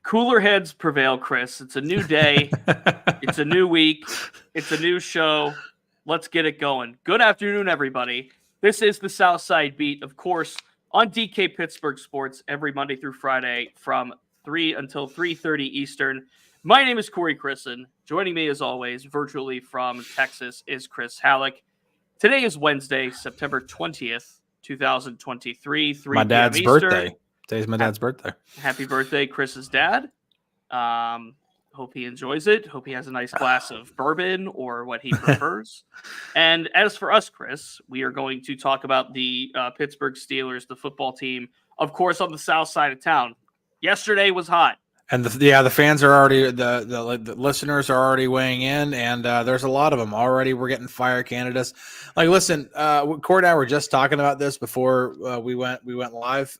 Cooler heads prevail, Chris. It's a new day. It's a new week. It's a new show. Let's get it going. Good afternoon, everybody. This is the Southside Beat, of course, on DK Pittsburgh Sports every Monday through Friday from 3 until 3:30 Eastern. My name is Corey Crisan. Joining me, as always, virtually from Texas, is Chris Halicke. Today is Wednesday, September 20th, 2023, 3 My dad's p.m. Eastern. birthday. Today's my dad's birthday. Happy birthday, Chris's dad. Hope he enjoys it. Hope he has a nice glass of bourbon or what he prefers. And as for us, Chris, we are going to talk about the Pittsburgh Steelers, the football team, of course, on the south side of town. Yesterday was hot. And the fans are already the listeners are already weighing in, and there's a lot of them already. We're getting fire candidates. Like, listen, Corey and I were just talking about this before we went live.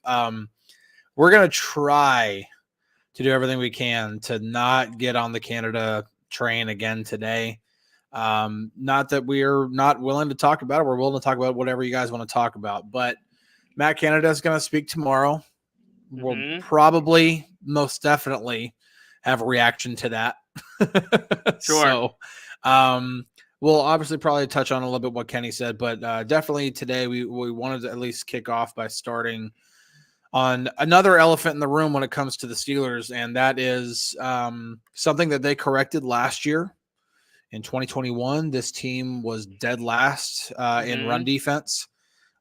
We're gonna try to do everything we can to not get on the Canada train again today. Not that we're not willing to talk about it. We're willing to talk about whatever you guys want to talk about. But Matt Canada is going to speak tomorrow. We'll probably, most definitely, have a reaction to that. Sure. So, we'll obviously probably touch on a little bit what Kenny said, but definitely today we wanted to at least kick off by starting on another elephant in the room when it comes to the Steelers, and that is something that they corrected last year. In 2021, this team was dead last in run defense.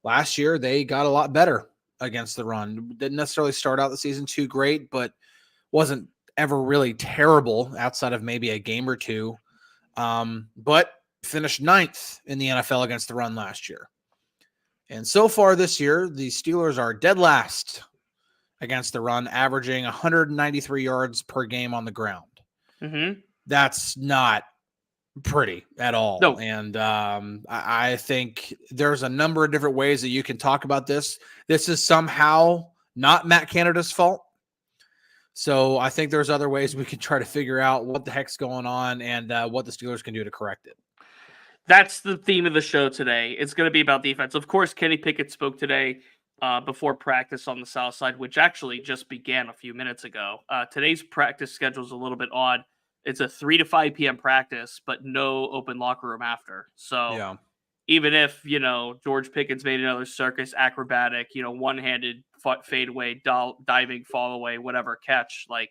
Last year, they got a lot better against the run. Didn't necessarily start out the season too great, but wasn't ever really terrible outside of maybe a game or two. But finished 9th in the NFL against the run last year. And so far this year, the Steelers are dead last against the run, averaging 193 yards per game on the ground. That's not pretty at all. No. And I think there's a number of different ways that you can talk about this. This is somehow not Matt Canada's fault. So I think there's other ways we can try to figure out what the heck's going on and what the Steelers can do to correct it. That's the theme of the show today. It's going to be about defense. Of course, Kenny Pickett spoke today before practice on the south side, which actually just began a few minutes ago. Today's practice schedule is a little bit odd. It's a 3 to 5 p.m. practice, but no open locker room after. So even if, George Pickens made another circus acrobatic, one-handed fadeaway, diving, fall away, whatever catch, like,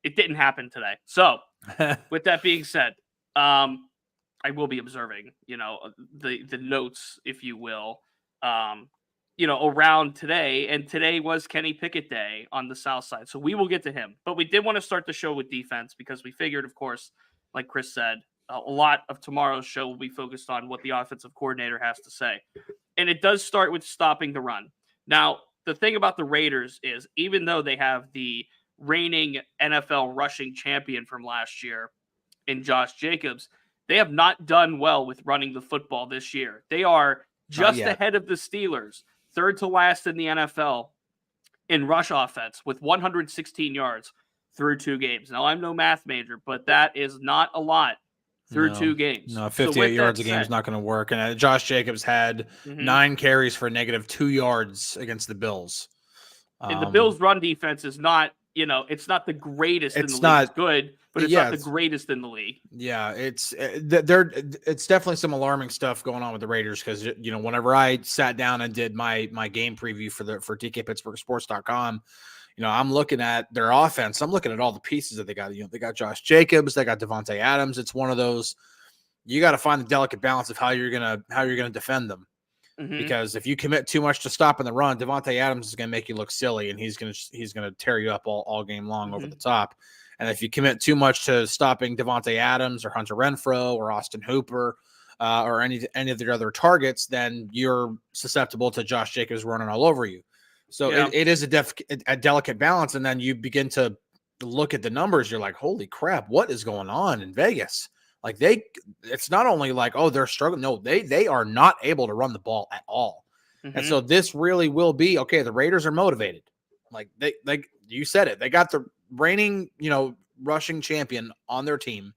it didn't happen today. So with that being said, I will be observing, the notes, if you will, around today. And today was Kenny Pickett Day on the south side. So we will get to him. But we did want to start the show with defense because we figured, of course, like Chris said, a lot of tomorrow's show will be focused on what the offensive coordinator has to say. And it does start with stopping the run. Now, the thing about the Raiders is, even though they have the reigning NFL rushing champion from last year in Josh Jacobs, they have not done well with running the football this year. They are just ahead of the Steelers, third to last in the NFL in rush offense with 116 yards through 2 games. Now, I'm no math major, but that is not a lot through 2 games. No, 58 yards a game is not going to work. And Josh Jacobs had 9 carries for -2 yards against the Bills. And the Bills' run defense is not, it's not the greatest in the league. It's good, but it's not the greatest in the league. Yeah, it's definitely some alarming stuff going on with the Raiders because, whenever I sat down and did my game preview for DKPittsburghSports.com, I'm looking at their offense. I'm looking at all the pieces that they got. They got Josh Jacobs, they got Devontae Adams. It's one of those, you got to find the delicate balance of how you're gonna defend them. Because if you commit too much to stopping the run, Devontae Adams is going to make you look silly, and he's going to tear you up all game long over the top. And if you commit too much to stopping Devontae Adams or Hunter Renfrow or Austin Hooper or any of their other targets, then you're susceptible to Josh Jacobs running all over you. So it is a delicate balance, and then you begin to look at the numbers. You're like, holy crap, what is going on in Vegas? Like it's not only like, oh, they're struggling. No, they are not able to run the ball at all. And so this really will be, okay, the Raiders are motivated. Like you said it, they got the reigning, rushing champion on their team.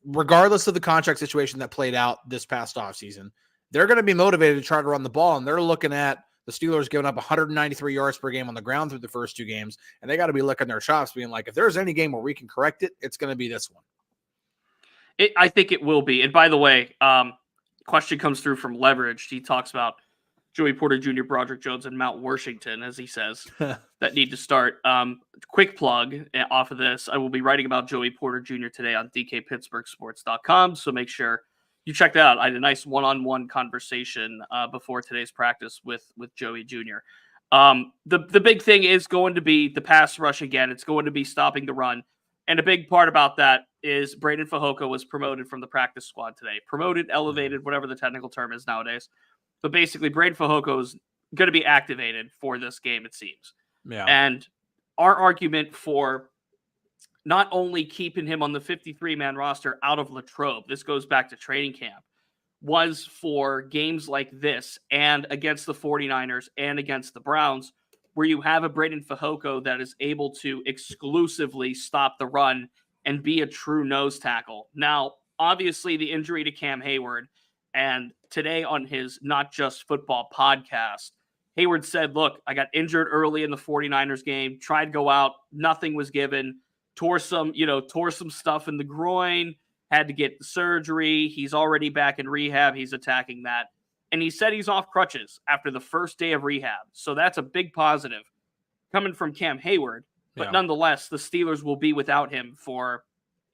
Regardless of the contract situation that played out this past offseason, they're going to be motivated to try to run the ball. And they're looking at The Steelers giving up 193 yards per game on the ground through the first 2 games, and they got to be licking their chops, being like, if there's any game where we can correct it, it's going to be this one. I think it will be. And by the way, question comes through from Leverage. He talks about Joey Porter Jr., Broderick Jones, and Mount Washington, as he says, that need to start. Quick plug off of this. I will be writing about Joey Porter Jr. today on DKPittsburghSports.com, so make sure you check that out. I had a nice one-on-one conversation before today's practice with Joey Jr. The big thing is going to be the pass rush again. It's going to be stopping the run. And a big part about that is Braden Fehoko was promoted from the practice squad today. Promoted, elevated, whatever the technical term is nowadays. But basically, Braden Fehoko is going to be activated for this game, it seems. Yeah. And our argument for not only keeping him on the 53-man roster out of Latrobe, this goes back to training camp, was for games like this and against the 49ers and against the Browns, where you have a Braden Fehoko that is able to exclusively stop the run and be a true nose tackle. Now, obviously, the injury to Cam Heyward, and today on his Not Just Football podcast, Heyward said, look, I got injured early in the 49ers game, tried to go out, nothing was given, tore some stuff in the groin, had to get the surgery. He's already back in rehab. He's attacking that. And he said he's off crutches after the first day of rehab. So that's a big positive coming from Cam Heyward. But nonetheless, the Steelers will be without him for,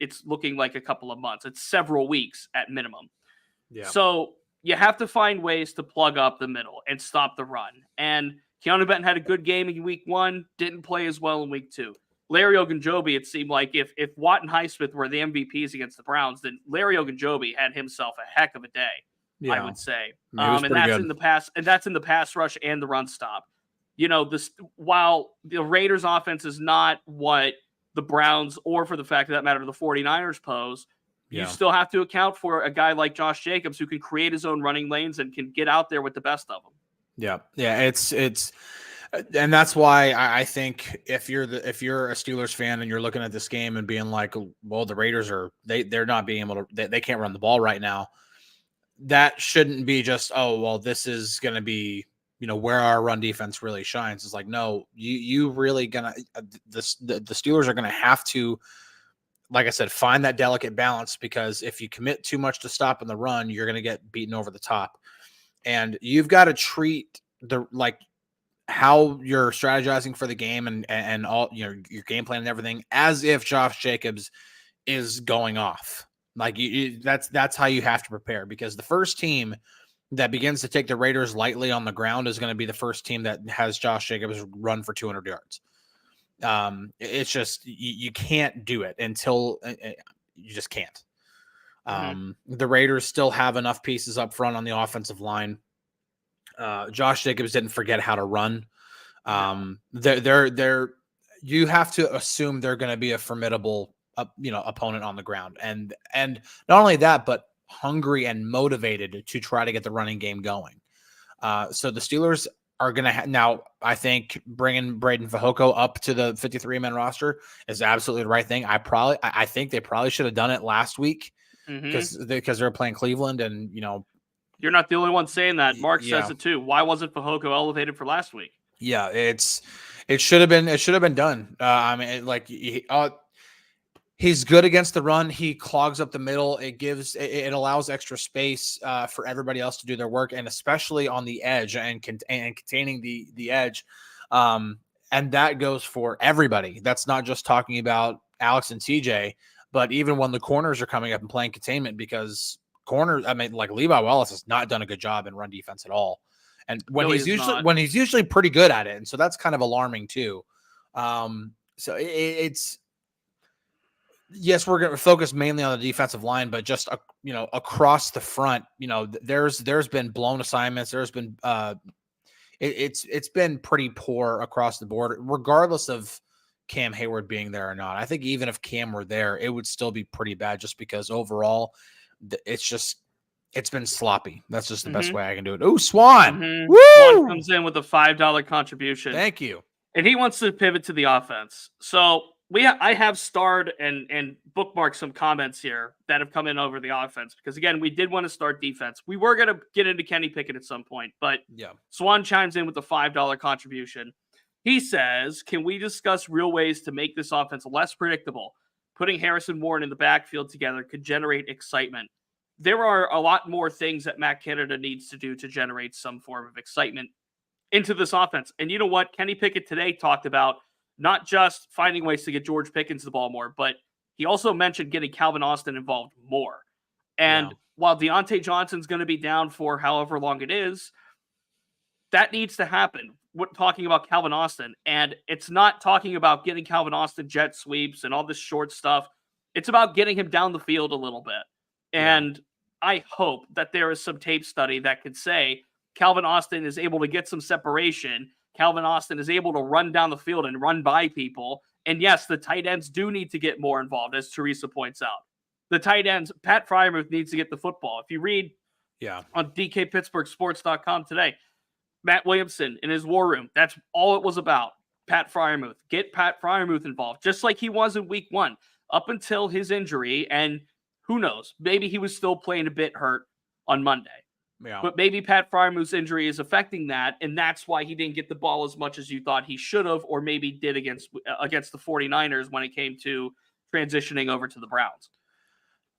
it's looking like a couple of months. It's several weeks at minimum. Yeah. So you have to find ways to plug up the middle and stop the run. And Keanu Benton had a good game in week 1, didn't play as well in week 2. Larry Ogunjobi, it seemed like if Watt and Highsmith were the MVPs against the Browns, then Larry Ogunjobi had himself a heck of a day. Yeah. I would say. And that's good. In the pass rush and the run stop. While the Raiders offense is not what the Browns, or for the fact of that matter, the 49ers pose, you still have to account for a guy like Josh Jacobs who can create his own running lanes and can get out there with the best of them. Yeah. Yeah. It's and that's why I think if you're a Steelers fan and you're looking at this game and being like, well, the Raiders they're not being able to, they can't run the ball right now. That shouldn't be just, oh, well, this is going to be, where our run defense really shines. It's like, no, you really gonna, the Steelers are going to have to, like I said, find that delicate balance, because if you commit too much to stopping the run, you're going to get beaten over the top. And you've got to treat how you're strategizing for the game and all, your game plan and everything as if Josh Jacobs is going off. Like that's how you have to prepare, because the first team that begins to take the Raiders lightly on the ground is going to be the first team that has Josh Jacobs run for 200 yards. It's just, you can't do it until you just can't. The Raiders still have enough pieces up front on the offensive line. Josh Jacobs didn't forget how to run. You have to assume they're going to be a formidable, opponent on the ground. And not only that, but hungry and motivated to try to get the running game going. So the Steelers are going to now, I think bringing Braden Fehoko up to the 53-man roster is absolutely the right thing. I think they probably should have done it last week because they're playing Cleveland, and you're not the only one saying that. Mark says it too. Why wasn't Fehoko elevated for last week? Yeah, it should have been done. He's good against the run. He clogs up the middle. It allows extra space for everybody else to do their work, and especially on the edge and containing the edge. And that goes for everybody. That's not just talking about Alex and TJ, but even when the corners are coming up and playing containment, because corners, like Levi Wallace has not done a good job in run defense at all. And when he's usually pretty good at it. And so that's kind of alarming too. So it's, yes, we're going to focus mainly on the defensive line, but just, across the front, there's been blown assignments. There's been, it's been pretty poor across the board, regardless of Cam Heyward being there or not. I think even if Cam were there, it would still be pretty bad, just because overall it's been sloppy. That's just the best way I can do it. Oh, Swan. Woo! Swan comes in with a $5 contribution. Thank you. And he wants to pivot to the offense. So I have starred and bookmarked some comments here that have come in over the offense because, again, we did want to start defense. We were going to get into Kenny Pickett at some point, but Yeah. Swan chimes in with a $5 contribution. He says, can we discuss real ways to make this offense less predictable? Putting Harrison Warren in the backfield together could generate excitement. There are a lot more things that Matt Canada needs to do to generate some form of excitement into this offense. And you know what? Kenny Pickett today talked about not just finding ways to get George Pickens the ball more, but he also mentioned getting Calvin Austin involved more. And while Deontay Johnson's going to be down for however long it is, that needs to happen. We're talking about Calvin Austin, and it's not talking about getting Calvin Austin jet sweeps and all this short stuff. It's about getting him down the field a little bit. And I hope that there is some tape study that could say Calvin Austin is able to get some separation. Calvin Austin is able to run down the field and run by people. And yes, the tight ends do need to get more involved, as Teresa points out. The tight ends, Pat Fryermuth needs to get the football. If you read on DKPittsburghSports.com today, Matt Williamson in his war room, that's all it was about. Pat Fryermuth. Get Pat Fryermuth involved, just like he was in week 1, up until his injury. And who knows, maybe he was still playing a bit hurt on Monday. Yeah. But maybe Pat Fryermuth's injury is affecting that, and that's why he didn't get the ball as much as you thought he should have, or maybe did against the 49ers when it came to transitioning over to the Browns.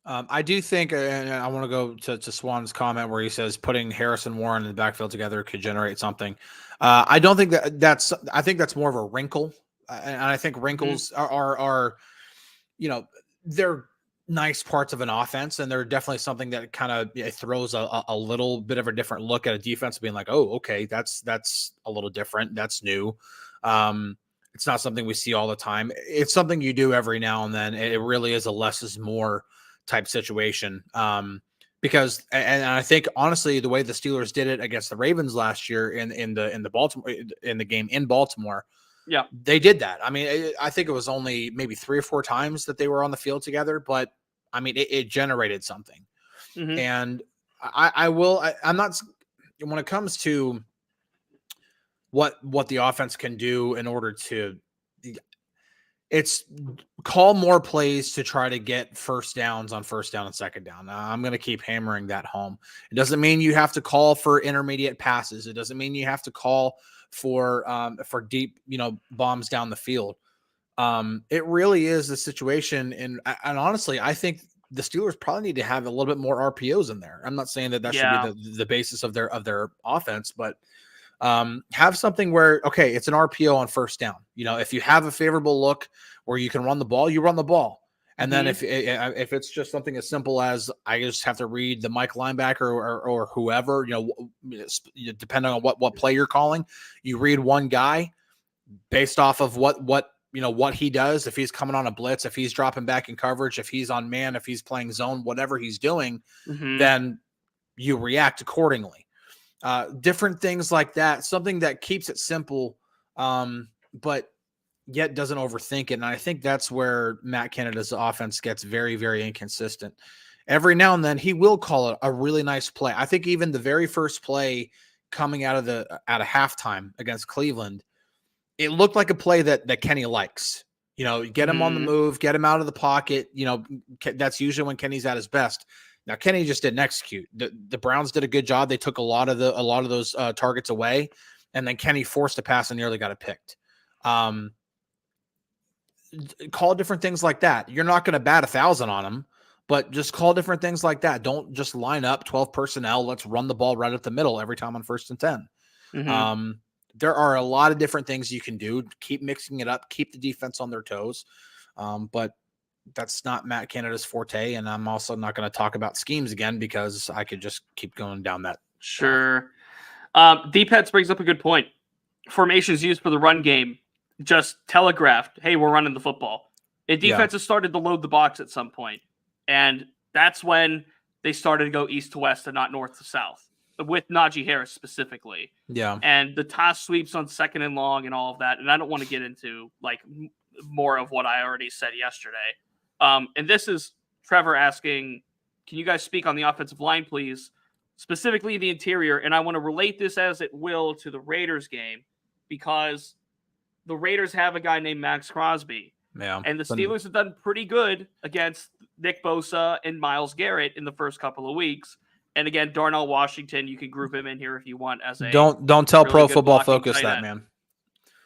I do think, and I want to go to Swan's comment where he says putting Harrison Warren in the backfield together could generate something. I don't think I think that's more of a wrinkle. And I think wrinkles are, they're nice parts of an offense, and they're definitely something that kind of throws a little bit of a different look at a defense, being like, oh, okay, that's a little different. That's new. It's not something we see all the time. It's something you do every now and then. It really is a less is more type situation. Because, and I think honestly, the way the Steelers did it against the Ravens last year in the game in Baltimore, they did that. I mean, I think it was only maybe 3 or 4 times that they were on the field together, but I mean, it generated something. And I'm not, when it comes to what the offense can do in order to, it's call more plays to try to get first downs on first down and second down. I'm going to keep hammering that home. It doesn't mean you have to call for intermediate passes. It doesn't mean you have to call for deep, bombs down the field. It really is the situation. And honestly, I think the Steelers probably need to have a little bit more RPOs in there. I'm not saying that should be the basis of their offense, but have something where, okay, it's an RPO on first down. If you have a favorable look where you can run the ball, you run the ball. And then if it's just something as simple as I just have to read the Mike linebacker or whoever, depending on what play you're calling, you read one guy based off of what he does. If he's coming on a blitz, if he's dropping back in coverage, if he's on man, if he's playing zone, whatever he's doing, then you react accordingly. Different things like that, something that keeps it simple, but yet doesn't overthink it. And I think that's where Matt Canada's offense gets very, very inconsistent. Every now and then he will call it a really nice play. I think even the very first play coming out of halftime against Cleveland, it looked like a play that Kenny likes. Get him on the move, get him out of the pocket. That's usually when Kenny's at his best. Now, Kenny just didn't execute. The Browns did a good job. They took a lot of those targets away, and then Kenny forced a pass and nearly got it picked. Call different things like that. You're not going to bat 1,000 on them, but just call different things like that. Don't just line up 12 personnel. Let's run the ball right at the middle every time on 1st and 10. There are a lot of different things you can do. Keep mixing it up. Keep the defense on their toes. But that's not Matt Canada's forte, and I'm also not going to talk about schemes again because I could just keep going down that. Sure. D-Pets brings up a good point. Formations used for the run game just telegraphed, hey, we're running the football. And defenses started to load the box at some point, and that's when they started to go east to west and not north to south, with Najee Harris specifically. And the toss sweeps on 2nd and long and all of that, and I don't want to get into more of what I already said yesterday. And this is Trevor asking, can you guys speak on the offensive line, please? Specifically the interior. And I want to relate this as it will to the Raiders game because the Raiders have a guy named Max Crosby. Yeah. And the Steelers have done pretty good against Nick Bosa and Myles Garrett in the first couple of weeks. And again, Darnell Washington, you can group him in here if you want as a don't tell really Pro good Football blocking Focus tight that, end. man.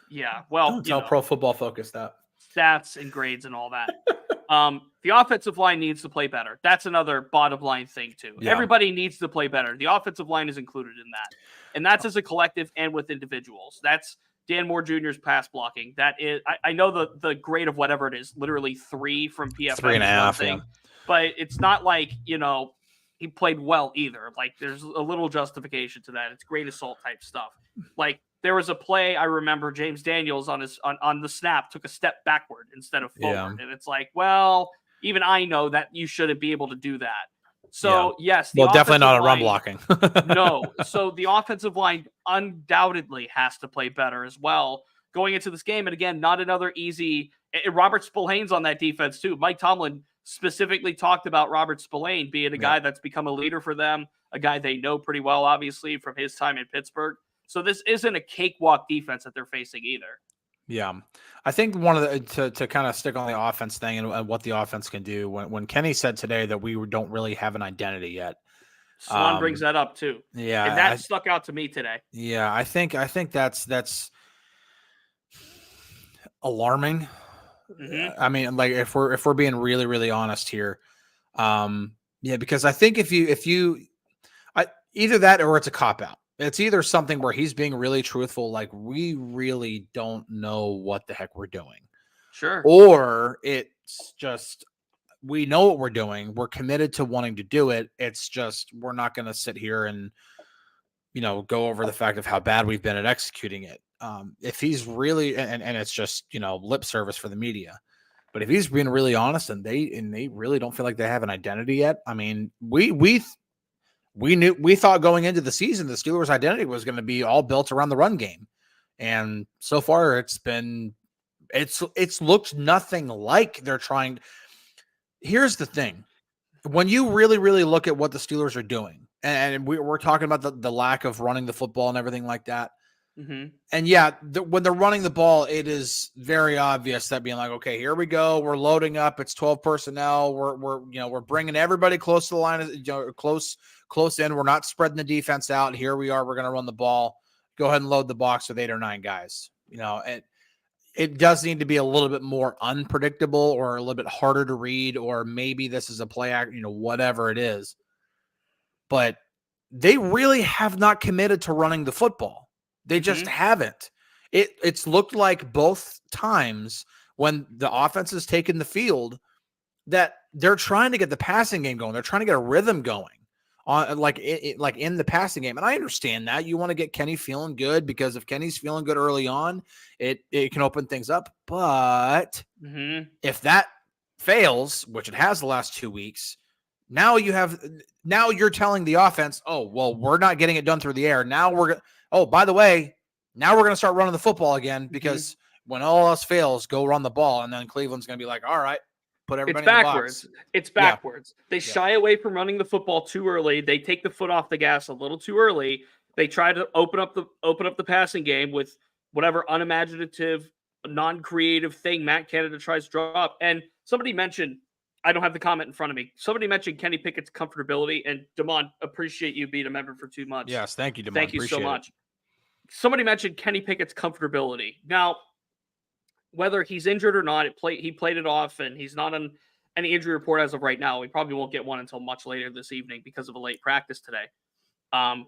Yeah, well, Don't tell Pro Football Focus that. Stats and grades and all that. The offensive line needs to play better. That's another bottom line thing too. Yeah. Everybody needs to play better. The offensive line is included in that. And that's as a collective and with individuals. That's Dan Moore Jr.'s pass blocking. That is, I know the grade of whatever it is, literally 3 from PFF. 3.5, yeah. But it's not like, he played well either. Like, there's a little justification to that. It's great assault type stuff. Like, there was a play I remember James Daniels on the snap took a step backward instead of forward. Yeah. And it's like, well, even I know that you shouldn't be able to do that. So, yes. Definitely not a run blocking. No. So the offensive line undoubtedly has to play better as well going into this game. And again, not another easy – Robert Spillane's on that defense too. Mike Tomlin specifically talked about Robert Spillane being a guy that's become a leader for them, a guy they know pretty well, obviously, from his time in Pittsburgh. So this isn't a cakewalk defense that they're facing either. Yeah. I think one of the to kind of stick on the offense thing and what the offense can do, when Kenny said today that we don't really have an identity yet. Swan brings that up too. Yeah. And that stuck out to me today. Yeah, I think that's alarming. Mm-hmm. I mean, like if we're being really, really honest here. Because I think if you either that or it's a cop out. It's either something where he's being really truthful, like we really don't know what the heck we're doing. Sure. Or it's just, we know what we're doing. We're committed to wanting to do it. It's just, we're not going to sit here and, go over the fact of how bad we've been at executing it. If he's really, and it's just, lip service for the media, but if he's being really honest and they really don't feel like they have an identity yet. I mean, we thought going into the season, the Steelers' identity was going to be all built around the run game. And so far it's looked nothing like they're trying. Here's the thing. When you really, really look at what the Steelers are doing, and we're talking about the lack of running the football and everything like that. Mm-hmm. And when they're running the ball, it is very obvious that being like, okay, here we go. We're loading up. It's 12 personnel. We're bringing everybody close to the line, close in. We're not spreading the defense out. Here we are. We're going to run the ball. Go ahead and load the box with 8 or 9 guys. It does need to be a little bit more unpredictable or a little bit harder to read, or maybe this is a play act, whatever it is. But they really have not committed to running the football. They just haven't. It's looked like both times when the offense has taken the field that they're trying to get the passing game going. They're trying to get a rhythm going on like in the passing game. And I understand that you want to get Kenny feeling good, because if Kenny's feeling good early on, it can open things up. But if that fails, which it has the last 2 weeks, now you're telling the offense, oh, well, we're not getting it done through the air. Now by the way, now we're going to start running the football again, because when all else fails, go run the ball. And then Cleveland's going to be like, all right, put everybody in the box. It's backwards. Yeah. They shy away from running the football too early. They take the foot off the gas a little too early. They try to open up the passing game with whatever unimaginative, non-creative thing Matt Canada tries to draw up. And somebody mentioned, I don't have the comment in front of me. Somebody mentioned Kenny Pickett's comfortability, and Damon, appreciate you being a member for 2 months. Yes, thank you, Damon. Thank you so much. Somebody mentioned Kenny Pickett's comfortability. Now, whether he's injured or not, he played it off, and he's not on any injury report as of right now. We probably won't get one until much later this evening because of a late practice today.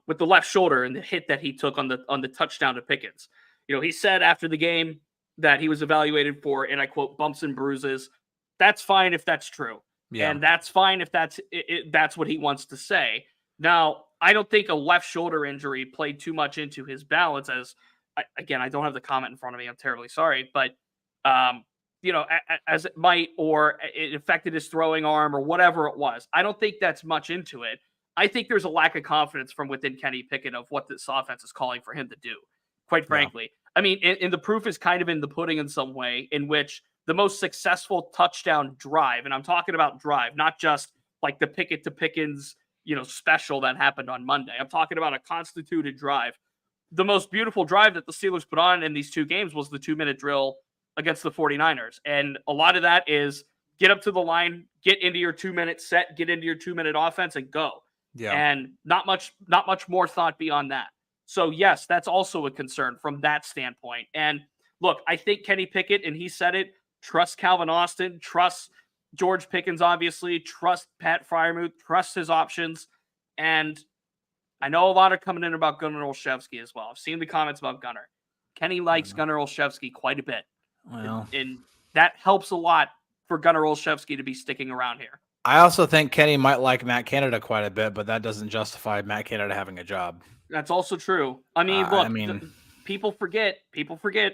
With the left shoulder and the hit that he took on the touchdown to Pickens. He said after the game that he was evaluated for, and I quote, bumps and bruises. That's fine if that's true. Yeah. And that's fine if that's what he wants to say. Now, I don't think a left shoulder injury played too much into his balance, as again, I don't have the comment in front of me. I'm terribly sorry, but as it might, or it affected his throwing arm or whatever it was. I don't think that's much into it. I think there's a lack of confidence from within Kenny Pickett of what this offense is calling for him to do, quite frankly. Yeah. I mean, and the proof is kind of in the pudding in some way, in which the most successful touchdown drive, and I'm talking about drive, not just like the Pickett to Pickens, special that happened on Monday. I'm talking about a constituted drive. The most beautiful drive that the Steelers put on in these 2 games was the 2-minute drill against the 49ers. And a lot of that is get up to the line, get into your 2-minute set, get into your 2-minute offense and go. Yeah. And not much more thought beyond that. So yes, that's also a concern from that standpoint. And look, I think Kenny Pickett, and he said it, trust Calvin Austin, trust George Pickens, obviously, trust Pat Freiermuth, trust his options. And I know a lot are coming in about Gunnar Olszewski as well. I've seen the comments about Gunnar. Kenny likes Gunnar Olszewski quite a bit. Well, and that helps a lot for Gunnar Olszewski to be sticking around here. I also think Kenny might like Matt Canada quite a bit, but that doesn't justify Matt Canada having a job. That's also true. I mean, look, people forget.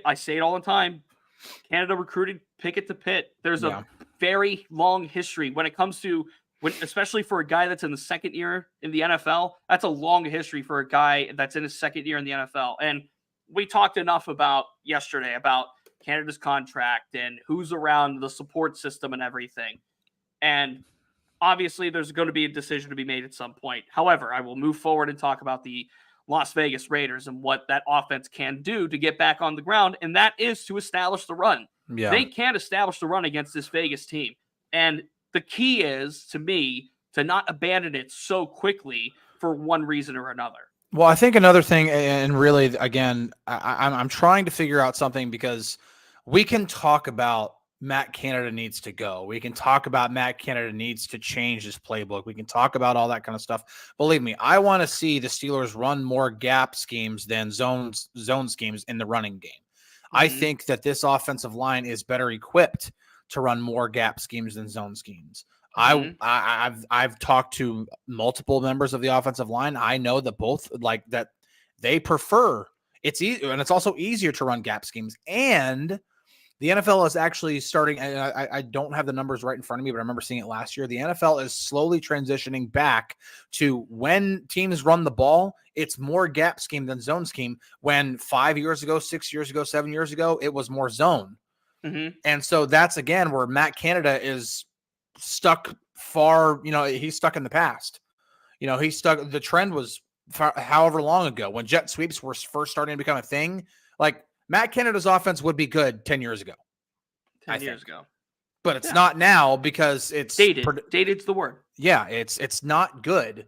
I say it all the time. Canada recruited Pickett to Pitt. There's a very long history when it comes to especially for a guy that's in the second year in the NFL. That's a long history for a guy that's in his second year in the NFL. And we talked enough about yesterday about Canada's contract and who's around the support system and everything. And obviously, there's going to be a decision to be made at some point. However, I will move forward and talk about the Las Vegas Raiders and what that offense can do to get back on the ground, and that is to establish the run. Yeah. They can't establish the run against this Vegas team. And the key is, to me, to not abandon it so quickly for one reason or another. Well, I think another thing, and really, again, I'm trying to figure out something because we can talk about Matt Canada needs to go. We can talk about Matt Canada needs to change his playbook. We can talk about all that kind of stuff. Believe me, I want to see the Steelers run more gap schemes than zone schemes in the running game. Mm-hmm. I think that this offensive line is better equipped to run more gap schemes than zone schemes. Mm-hmm. I've talked to multiple members of the offensive line. I know that both like that they prefer it's easy, and it's also easier to run gap schemes. And the NFL is actually starting, and I don't have the numbers right in front of me, but I remember seeing it last year. The NFL is slowly transitioning back to when teams run the ball, it's more gap scheme than zone scheme. When 5 years ago, 6 years ago, 7 years ago, it was more zone. Mm-hmm. And so that's, again, where Matt Canada is stuck far, he's stuck in the past. He's stuck. The trend was however long ago when jet sweeps were first starting to become a thing. Like, Matt Canada's offense would be good 10 years ago. 10 years ago. But it's not now because it's dated. Dated's the word. Yeah, it's not good.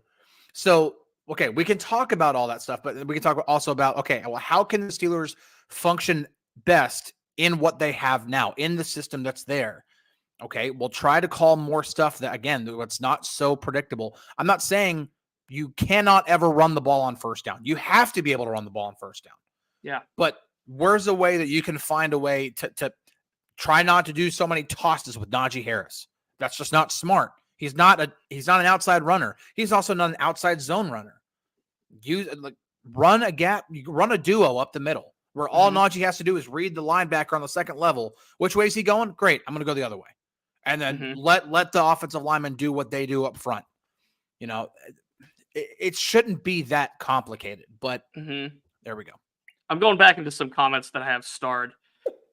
So, okay, we can talk about all that stuff, but we can talk also about, okay, well, how can the Steelers function best in what they have now, in the system that's there? Okay, we'll try to call more stuff that, again, it's not so predictable. I'm not saying you cannot ever run the ball on first down. You have to be able to run the ball on first down. Yeah. But where's a way that you can find a way to try not to do so many tosses with Najee Harris? That's just not smart. He's not an outside runner. He's also not an outside zone runner. Run a gap, you run a duo up the middle where all Najee has to do is read the linebacker on the second level. Which way is he going? Great. I'm going to go the other way. And then let the offensive linemen do what they do up front. It shouldn't be that complicated, but there we go. I'm going back into some comments that I have starred.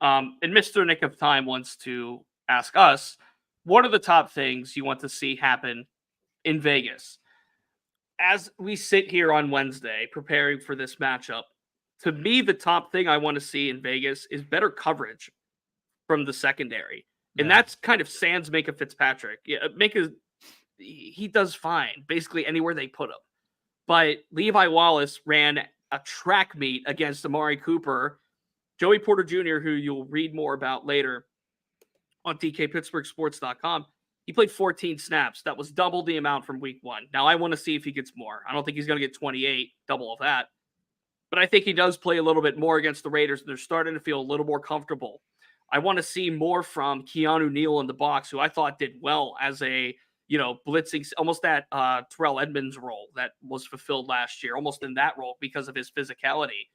And Mr. Nick of Time wants to ask us, what are the top things you want to see happen in Vegas? As we sit here on Wednesday preparing for this matchup, to me, the top thing I want to see in Vegas is better coverage from the secondary. And that's kind of sans Minkah Fitzpatrick. Yeah, he does fine, basically anywhere they put him. But Levi Wallace ran a track meet against Amari Cooper, Joey Porter Jr., who you'll read more about later on DKPittsburghSports.com. He played 14 snaps. That was double the amount from week one. Now, I want to see if he gets more. I don't think he's going to get 28, double of that. But I think he does play a little bit more against the Raiders, and they're starting to feel a little more comfortable. I want to see more from Keanu Neal in the box, who I thought did well as a blitzing, almost that Terrell Edmonds role that was fulfilled last year, almost in that role because of his physicality.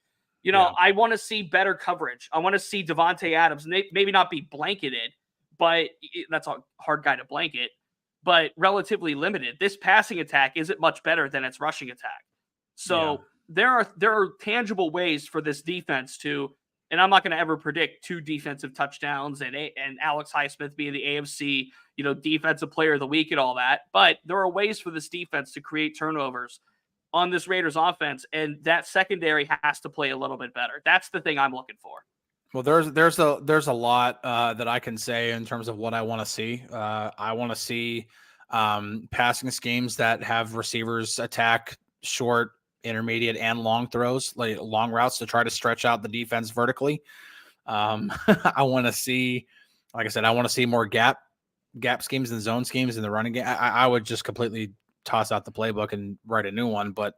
I want to see better coverage. I want to see Devontae Adams, maybe not be blanketed, but that's a hard guy to blanket, but relatively limited. This passing attack isn't much better than its rushing attack. So there are tangible ways for this defense to, and I'm not going to ever predict 2 defensive touchdowns and Alex Highsmith being the AFC, defensive player of the week and all that. But there are ways for this defense to create turnovers on this Raiders offense, and that secondary has to play a little bit better. That's the thing I'm looking for. Well, there's a lot that I can say in terms of what I want to see. I want to see passing schemes that have receivers attack short, intermediate, and long throws, like long routes to try to stretch out the defense vertically. I want to see, like I said, I want to see more gap schemes and zone schemes in the running game. I would just completely toss out the playbook and write a new one, but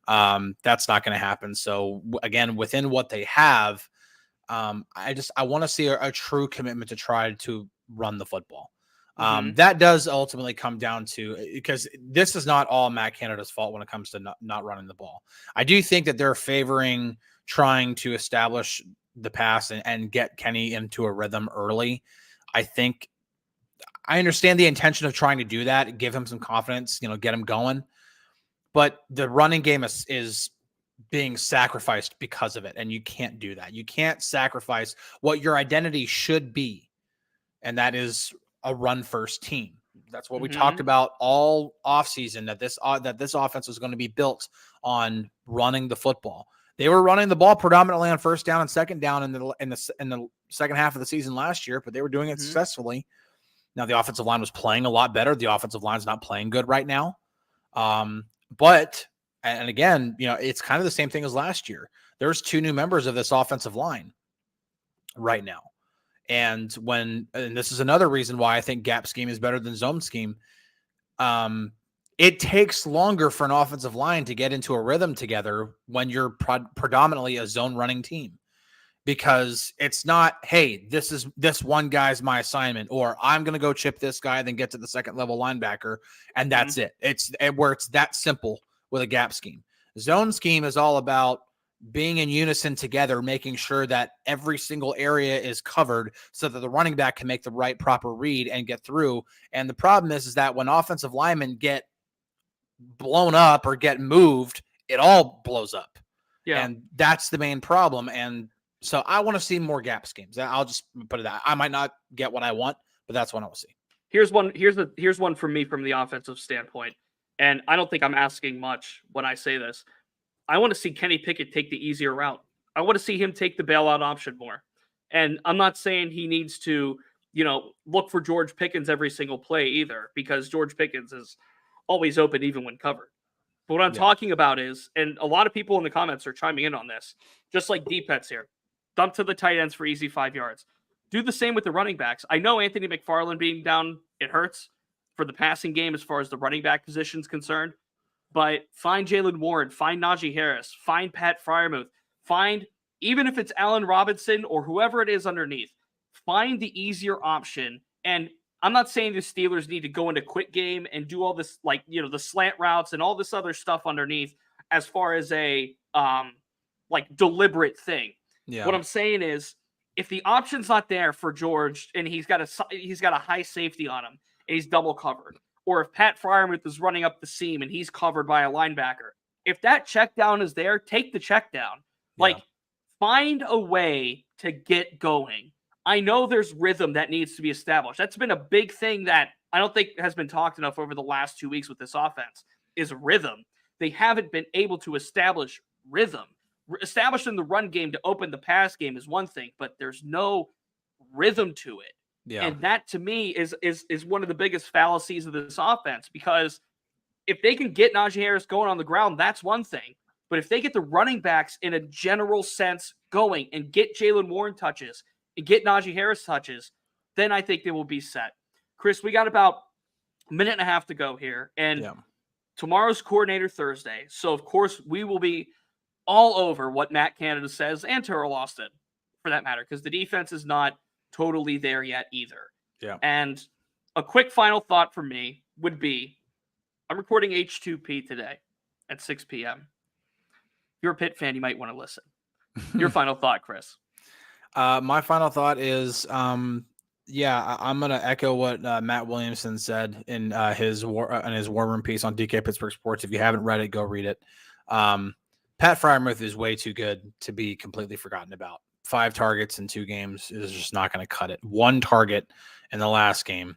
that's not going to happen. So again, within what they have, I want to see a true commitment to try to run the football. That does ultimately come down to, because this is not all Matt Canada's fault when it comes to not running the ball. I do think that they're favoring trying to establish the pass and get Kenny into a rhythm early. I understand the intention of trying to do that, give him some confidence, get him going. But the running game is being sacrificed because of it. And you can't do that. You can't sacrifice what your identity should be. And that is a run first team. That's what we talked about all offseason, that this offense was going to be built on running the football. They were running the ball predominantly on first down and second down in the second half of the season last year, but they were doing it successfully. Now the offensive line was playing a lot better. The offensive line's not playing good right now. But again, it's kind of the same thing as last year. There's 2 new members of this offensive line right now. And this is another reason why I think gap scheme is better than zone scheme. It takes longer for an offensive line to get into a rhythm together when you're predominantly a zone running team, because it's not, hey, this one guy's my assignment, or I'm going to go chip this guy, then get to the second level linebacker. And that's it. It's where it's that simple with a gap scheme. Zone scheme is all about being in unison together, making sure that every single area is covered so that the running back can make the right proper read and get through. And the problem is that when offensive linemen get blown up or get moved, it all blows up. Yeah. And that's the main problem. And so I want to see more gap schemes. I'll just put it that I might not get what I want, but that's what I will see. Here's one for me from the offensive standpoint. And I don't think I'm asking much when I say this. I want to see Kenny Pickett take the easier route. I want to see him take the bailout option more. And I'm not saying he needs to, look for George Pickens every single play either, because George Pickens is always open even when covered. But what I'm talking about is, and a lot of people in the comments are chiming in on this, just like D-Pets here, dump to the tight ends for easy 5 yards. Do the same with the running backs. I know Anthony McFarland being down, it hurts for the passing game as far as the running back position is concerned. But find Jalen Warren, find Najee Harris, find Pat Freiermuth, find, even if it's Allen Robinson or whoever it is underneath, find the easier option. And I'm not saying the Steelers need to go into quick game and do all this, the slant routes and all this other stuff underneath as far as a deliberate thing. Yeah. What I'm saying is, if the option's not there for George and he's got a high safety on him and he's double covered, or if Pat Freiermuth is running up the seam and he's covered by a linebacker, if that check down is there, take the check down. Find a way to get going. I know there's rhythm that needs to be established. That's been a big thing that I don't think has been talked enough over the last 2 weeks with this offense, is rhythm. They haven't been able to establish rhythm. Establishing the run game to open the pass game is one thing, but there's no rhythm to it. Yeah. And that to me is one of the biggest fallacies of this offense, because if they can get Najee Harris going on the ground, that's one thing. But if they get the running backs in a general sense going and get Jalen Warren touches and get Najee Harris touches, then I think they will be set. Chris, we got about a minute and a half to go here. And tomorrow's coordinator Thursday. So, of course, we will be all over what Matt Canada says, and Terrell Austin, for that matter, because the defense is not totally there yet either. Yeah. And a quick final thought for me would be, I'm recording H2P today at 6 p.m. If you're a Pitt fan, you might want to listen. Your final thought, Chris. My final thought is, I'm going to echo what Matt Williamson said in his war room piece on DK Pittsburgh Sports. If you haven't read it, go read it. Pat Freiermuth is way too good to be completely forgotten about. 5 targets in 2 games is just not going to cut it. 1 target in the last game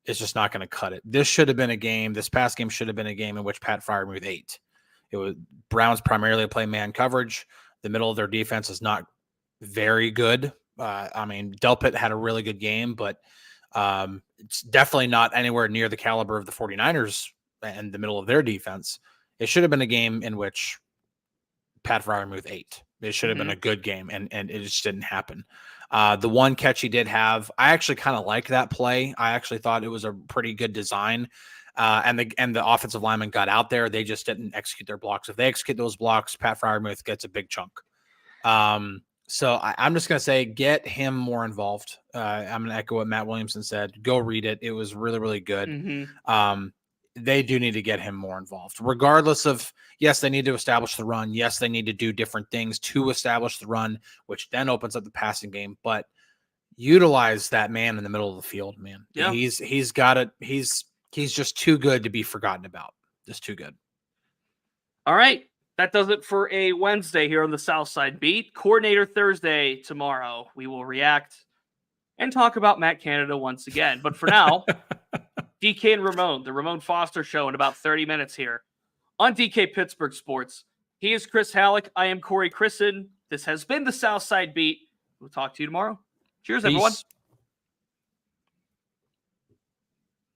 is just not going to cut it. This past game should have been a game in which Pat Freiermuth ate. It was Browns primarily play man coverage. The middle of their defense is not very good. I mean, Delpit had a really good game, but it's definitely not anywhere near the caliber of the 49ers and the middle of their defense. It should have been a game in which Pat Freiermuth ate. It should have been a good game, and it just didn't happen. The one catch he did have, I actually kind of liked that play. I actually thought it was a pretty good design. And the offensive lineman got out there. They just didn't execute their blocks. If they execute those blocks, Pat Freiermuth gets a big chunk. So I'm just going to say, get him more involved. I'm going to echo what Matt Williamson said. Go read it. It was really, really good. They do need to get him more involved, regardless of, yes, they need to establish the run. Yes, they need to do different things to establish the run, which then opens up the passing game. But utilize that man in the middle of the field, man. Yeah. He's got it. He's just too good to be forgotten about. Just too good. All right. That does it for a Wednesday here on the Southside Beat. Coordinator Thursday tomorrow. We will react and talk about Matt Canada once again. But for now, DK and Ramon, the Ramon Foster Show in about 30 minutes here on DK Pittsburgh Sports. He is Chris Halicke. I am Corey Crisan. This has been the Southside Beat. We'll talk to you tomorrow. Cheers, everyone.